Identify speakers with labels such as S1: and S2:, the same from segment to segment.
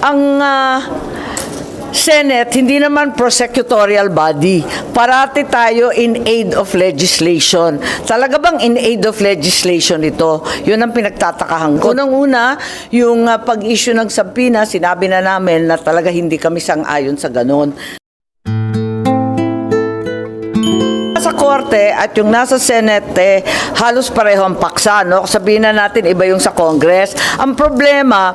S1: Ang Senate, hindi naman prosecutorial body. Parati tayo in aid of legislation. Talaga bang in aid of legislation ito? Yun ang pinagtatakahan ko. Unang-una, yung pag-issue ng subpoena, sinabi na namin na talaga hindi kami sang-ayon sa ganun. Sa Korte at yung nasa Senate, halos pareho ang paksa, no? Sabihin na natin, iba yung sa Congress. Ang problema,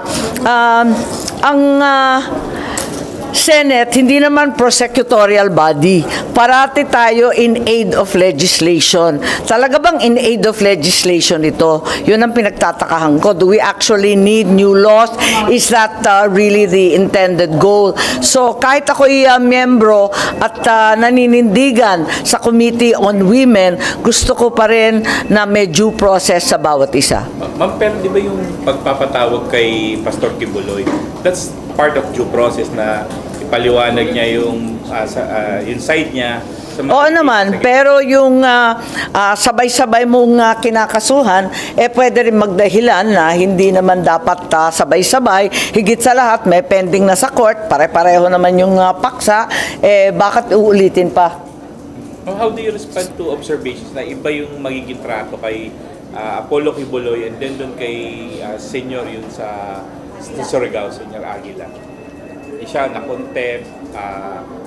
S1: Senate, hindi naman prosecutorial body. Parati tayo in aid of legislation. Talaga bang in aid of legislation ito? Yun ang pinagtatakahan ko. Do we actually need new laws? Is that really the intended goal? So, kahit ako'y miyembro at naninindigan sa Committee on Women, gusto ko pa rin na may due process sa bawat isa.
S2: Ma'am, pero di ba yung pagpapatawag kay Pastor Kibuloy, that's part of due process na ipaliwanag niya yung side niya.
S1: Oo naman, pero yung sabay-sabay mong kinakasuhan, pwede rin magdahilan na hindi naman dapat sabay-sabay. Higit sa lahat, may pending na sa court, pare-pareho naman yung paksa, bakit uulitin pa?
S2: How do you respond to observations na iba yung magiging trato kay Apollo Kibuloy and then doon kay senior yun sa Surigao, Senior Aguila? Siya na-contempt,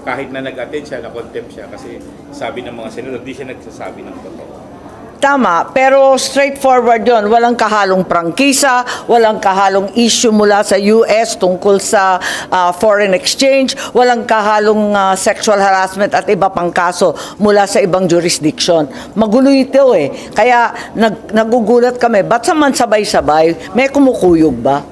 S2: kahit na nag-attend siya, na-contempt siya kasi sabi ng mga senador, di siya nagsasabi ng totoo.
S1: Tama, pero straightforward yun. Walang kahalong prangkisa, walang kahalong issue mula sa US tungkol sa foreign exchange, walang kahalong sexual harassment at iba pang kaso mula sa ibang jurisdiction. Magulo ito Kaya nagugulat kami, ba't naman sabay-sabay? May kumukuyog ba?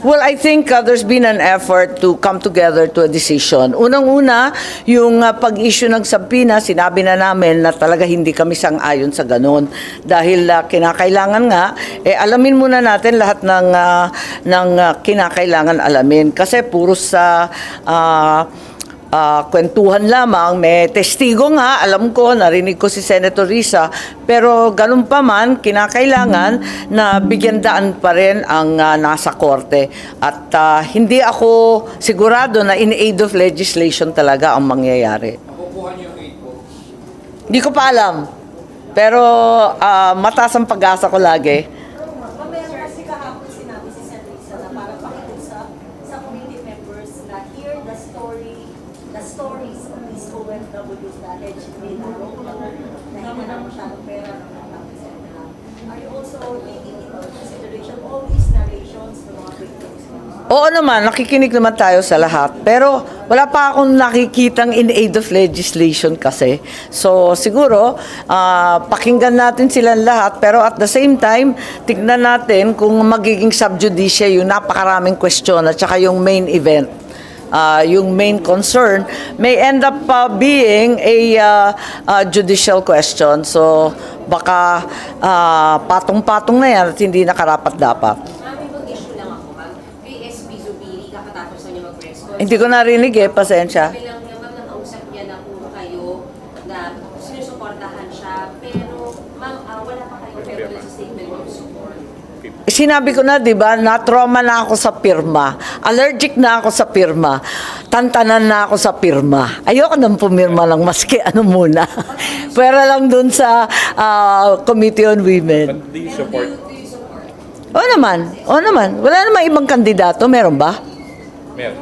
S1: Well, I think there's been an effort to come together to a decision. Unang-una, yung pag-issue ng subpoena, sinabi na namin na talaga hindi kami sang-ayon sa ganun. Dahil kinakailangan nga, alamin muna natin lahat ng kinakailangan alamin. Kasi puro sa kwentuhan lamang, may testigo nga, alam ko, narinig ko si Senator Risa, pero ganun pa man, kinakailangan na bigyan daan pa rin ang nasa korte. At hindi ako sigurado na in aid of legislation talaga ang mangyayari.
S3: Nakukuha niyo yung aid po?
S1: Hindi ko pa alam, pero mataas ang pag-asa ko lagi.
S4: The stories of these OFWs na allegedly nahinga ng masyadong pera ng mga etc. Are you also taking into consideration all these narrations ng mga victims?
S1: Oo naman, nakikinig naman tayo sa lahat. Pero wala pa akong nakikitang in aid of legislation kasi. So siguro, pakinggan natin silang lahat. Pero at the same time, tignan natin kung magiging sub judice yung napakaraming question at saka yung main event. Yung main concern may end up being a judicial question. So baka patong-patong na yan at hindi nakarapat-dapat.
S5: Issue lang ako, ma'am. VSP Zubiri, kakatapos na niya mag-response.
S1: Hindi ko narinig pasensya.
S5: Sabi lang niya, ma'am, nakausap niya na puro kayo na sinusuportahan siya. Pero, ma'am, wala pa kayo pero sa statement of support.
S1: Sinabi ko na, di ba, na-trauma na ako sa pirma. Allergic na ako sa pirma. Tantanan na ako sa pirma. Ayoko nang pumirma lang, maski ano muna. Pwera lang dun sa Committee on Women.
S2: But do you support?
S1: Oo naman. Wala namang ibang kandidato. Meron ba?
S2: Meron.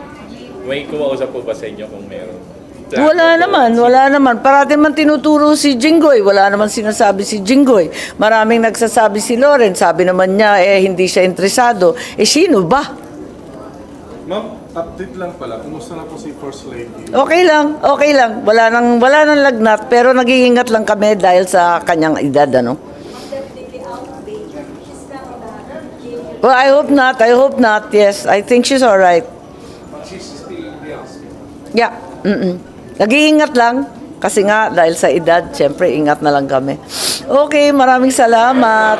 S2: May kumausap po ba sa inyo kung meron?
S1: Wala naman. Parati man tinuturo si Jinggoy. Wala naman sinasabi si Jinggoy. Maraming nagsasabi si Loren. Sabi naman niya, hindi siya interesado. Sino ba?
S6: Ma'am, update lang pala. Kumusta na po si First Lady?
S1: Okay lang. Wala nang lagnat. Pero nag-iingat lang kami dahil sa kanyang edad, ano?
S4: Definitely out of danger. She's not on the
S1: Well, I hope not. Yes, I think she's alright.
S3: But she's still in the hospital.
S1: Yeah. Nag-iingat lang. Kasi nga, dahil sa edad, syempre, ingat na lang kami. Okay, maraming salamat.